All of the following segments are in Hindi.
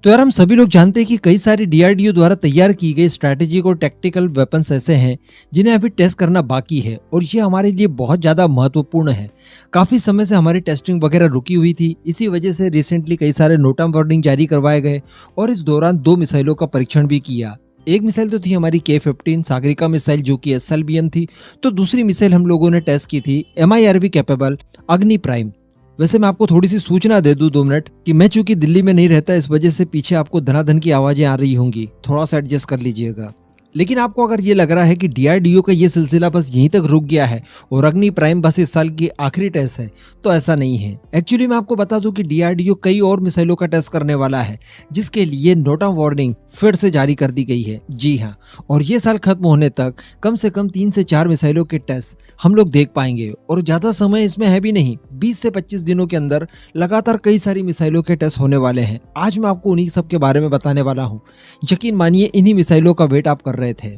तो यार हम सभी लोग जानते हैं कि कई सारी डीआरडीओ द्वारा तैयार की गई स्ट्रैटेजिक और टैक्टिकल वेपन्स ऐसे हैं जिन्हें अभी टेस्ट करना बाकी है और ये हमारे लिए बहुत ज़्यादा महत्वपूर्ण है। काफ़ी समय से हमारी टेस्टिंग वगैरह रुकी हुई थी, इसी वजह से रिसेंटली कई सारे नोटम वार्निंग जारी करवाए गए और इस दौरान 2 मिसाइलों का परीक्षण भी किया। एक मिसाइल तो थी हमारी K-15 सागरिका मिसाइल जो कि SLBM थी, तो दूसरी मिसाइल हम लोगों ने टेस्ट की थी MIRV कैपेबल अग्नि प्राइम। वैसे मैं आपको थोड़ी सी सूचना दे दूं 2 मिनट कि मैं चूंकि दिल्ली में नहीं रहता, इस वजह से पीछे आपको धनाधन की आवाजें आ रही होंगी, थोड़ा सा एडजस्ट कर लीजिएगा। लेकिन आपको अगर ये लग रहा है कि डीआरडीओ का ये सिलसिला बस यहीं तक रुक गया है और अग्नि प्राइम बस इस साल की आखिरी टेस्ट है, तो ऐसा नहीं है। एक्चुअली मैं आपको बता दूं कि डीआरडीओ कई और मिसाइलों का टेस्ट करने वाला है जिसके लिए नोटम वार्निंग फिर से जारी कर दी गई है। जी हाँ, और ये साल खत्म होने तक कम से कम 3 से 4 मिसाइलों के टेस्ट हम लोग देख पाएंगे और ज्यादा समय इसमें है भी नहीं। 20 से 25 दिनों के अंदर लगातार कई सारी मिसाइलों के टेस्ट होने वाले हैं। आज मैं आपको उन्हीं सब के बारे में बताने वाला हूँ। यकीन मानिए इन्हीं मिसाइलों का वेट आप कर रहे थे।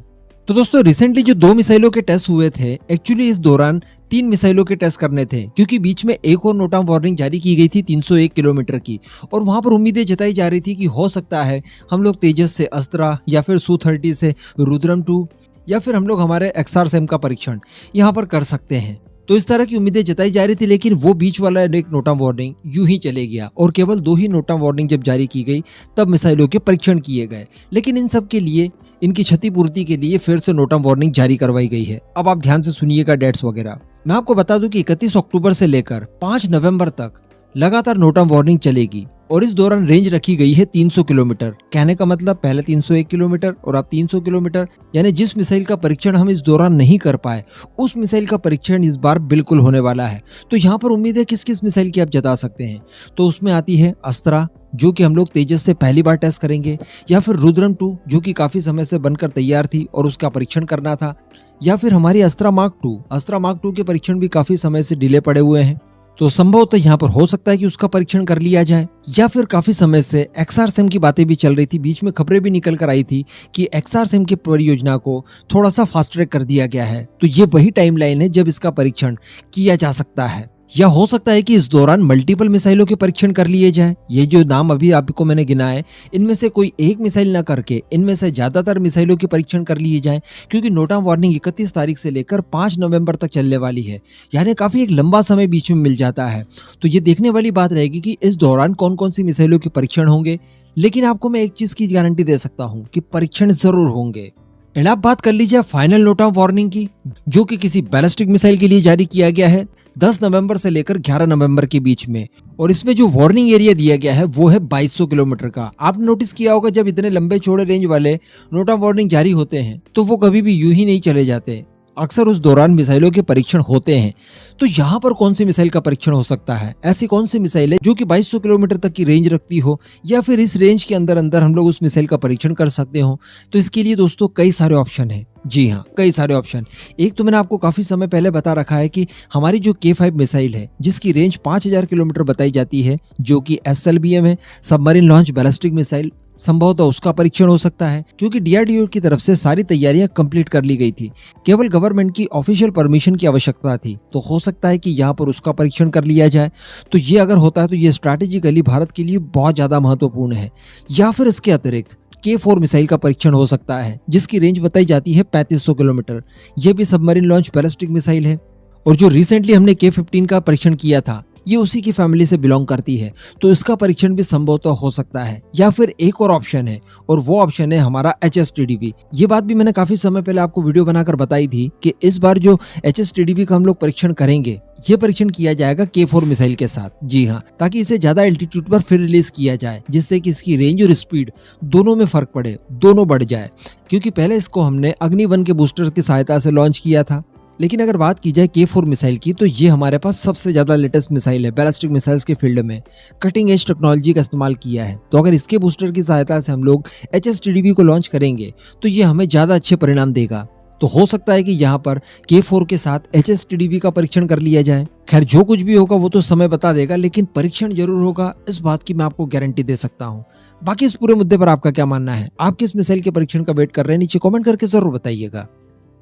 तो दोस्तों रिसेंटली जो 2 मिसाइलों के टेस्ट हुए थे, एक्चुअली इस दौरान 3 मिसाइलों के टेस्ट करने थे क्योंकि बीच में एक और नोटम वार्निंग जारी की गई थी 301 किलोमीटर की, और वहां पर उम्मीदें जताई जा रही थी कि हो सकता है हम लोग तेजस से अस्त्रा या फिर Su-30 से रुद्रम 2 या फिर हम लोग हमारे XRSAM का परीक्षण यहाँ पर कर सकते हैं। तो इस तरह की उम्मीदें जताई जा रही थी, लेकिन वो बीच वाला एक नोटम वार्निंग यूं ही चले गया और केवल 2 ही नोटम वार्निंग जब जारी की गई तब मिसाइलों के परीक्षण किए गए। लेकिन इन सब के लिए, इनकी क्षतिपूर्ति के लिए फिर से नोटम वार्निंग जारी करवाई गई है। अब आप ध्यान से सुनिएगा डेट्स वगैरह। मैं आपको बता दूं कि 31 अक्टूबर से लेकर 5 नवंबर तक लगातार नोटम वार्निंग चलेगी और इस दौरान रेंज रखी गई है 300 किलोमीटर। कहने का मतलब पहले 301 किलोमीटर और अब 300 किलोमीटर, यानी जिस मिसाइल का परीक्षण हम इस दौरान नहीं कर पाए उस मिसाइल का परीक्षण इस बार बिल्कुल होने वाला है। तो यहाँ पर उम्मीद है किस किस मिसाइल की आप जता सकते हैं। तो उसमें आती है अस्त्रा जो कि हम लोग तेजस से पहली बार टेस्ट करेंगे, या फिर रुद्रम 2 जो कि काफी समय से बनकर तैयार थी और उसका परीक्षण करना था, या फिर हमारी अस्त्रा मार्क 2 के परीक्षण भी काफी समय से डिले पड़े हुए हैं, तो संभवतः यहाँ पर हो सकता है कि उसका परीक्षण कर लिया जाए। या फिर काफी समय से XRSAM की बातें भी चल रही थी, बीच में खबरें भी निकल कर आई थी कि XRSAM की परियोजना को थोड़ा सा फास्ट ट्रैक कर दिया गया है। तो ये वही टाइमलाइन है जब इसका परीक्षण किया जा सकता है। या हो सकता है कि इस दौरान मल्टीपल मिसाइलों के परीक्षण कर लिए जाए। ये जो नाम अभी आपको मैंने गिनाए, इनमें से कोई एक मिसाइल ना करके इनमें से ज्यादातर मिसाइलों के परीक्षण कर लिए जाएं, क्योंकि नोटम वार्निंग 31 तारीख से लेकर 5 नवंबर तक चलने वाली है, यानी काफी एक लंबा समय बीच में मिल जाता है। तो ये देखने वाली बात रहेगी कि इस दौरान कौन कौन सी मिसाइलों के परीक्षण होंगे। लेकिन आपको मैं एक चीज की गारंटी दे सकता हूँ कि परीक्षण जरूर होंगे। एंड आप बात कर लीजिए फाइनल नोटम वार्निंग की, जो कि किसी बैलिस्टिक मिसाइल के लिए जारी किया गया है 10 नवंबर से लेकर 11 नवंबर के बीच में, और इसमें जो वार्निंग एरिया दिया गया है वो है 2200 किलोमीटर का। आपने नोटिस किया होगा जब इतने लंबे चौड़े रेंज वाले नोटम वार्निंग जारी होते हैं तो वो कभी भी यूं ही नहीं चले जाते, अक्सर उस दौरान मिसाइलों के परीक्षण होते हैं। तो यहाँ पर कौन सी मिसाइल का परीक्षण हो सकता है? ऐसी कौन सी मिसाइल है जो कि 2200 किलोमीटर तक की रेंज रखती हो, या फिर इस रेंज के अंदर अंदर हम लोग उस मिसाइल का परीक्षण कर सकते हो? तो इसके लिए दोस्तों कई सारे ऑप्शन हैं। जी हाँ, कई सारे ऑप्शन। एक तो मैंने आपको काफी समय पहले बता रखा है कि हमारी जो K5 मिसाइल है जिसकी रेंज 5000 किलोमीटर बताई जाती है, जो कि SLBM है, सबमरीन लॉन्च बैलिस्टिक मिसाइल, संभवतः उसका परीक्षण हो सकता है क्योंकि डीआरडीओ की तरफ से सारी तैयारियां कंप्लीट कर ली गई थी, केवल गवर्नमेंट की ऑफिशियल परमिशन की आवश्यकता थी। तो हो सकता है कि यहाँ पर उसका परीक्षण कर लिया जाए। तो ये अगर होता है तो ये स्ट्रैटेजिकली भारत के लिए बहुत ज्यादा महत्वपूर्ण है। या फिर इसके अतिरिक्त K4 मिसाइल का परीक्षण हो सकता है जिसकी रेंज बताई जाती है 3500 किलोमीटर। यह भी सबमरीन लॉन्च बैलिस्टिक मिसाइल है, और जो रिसेंटली हमने K-15 का परीक्षण किया था ये उसी की फैमिली से बिलोंग करती है, तो इसका परीक्षण भी संभवतः हो सकता है। या फिर एक और ऑप्शन है, और वो ऑप्शन है हमारा HSTDV। ये बात भी मैंने काफी समय पहले आपको वीडियो बनाकर बताई थी कि इस बार जो HSTDV का हम लोग परीक्षण करेंगे, ये परीक्षण किया जाएगा K4 मिसाइल के साथ। जी हाँ, ताकि इसे ज्यादा एल्टीट्यूड पर फिर रिलीज किया जाए, जिससे कि इसकी रेंज और स्पीड दोनों में फर्क पड़े, दोनों बढ़ जाए। क्योंकि पहले इसको हमने अग्नि-1 के बूस्टर की सहायता से लॉन्च किया था, लेकिन अगर बात की जाए K4 मिसाइल की तो ये हमारे पास सबसे ज्यादा लेटेस्ट मिसाइल है। बैलिस्टिक मिसाइल्स के फील्ड में कटिंग एज टेक्नोलॉजी का इस्तेमाल किया है। तो अगर इसके बूस्टर की सहायता से हम लोग HSTDV को लॉन्च करेंगे तो ये हमें ज्यादा अच्छे परिणाम देगा। तो हो सकता है कि यहाँ पर K4 के साथ HSTDV का परीक्षण कर लिया जाए। खैर जो कुछ भी होगा वो तो समय बता देगा, लेकिन परीक्षण जरूर होगा, इस बात की मैं आपको गारंटी दे सकता हूँ। बाकी इस पूरे मुद्दे पर आपका क्या मानना है? आप किस मिसाइल के परीक्षण का वेट कर रहे हैं? नीचे कमेंट करके जरूर बताइएगा।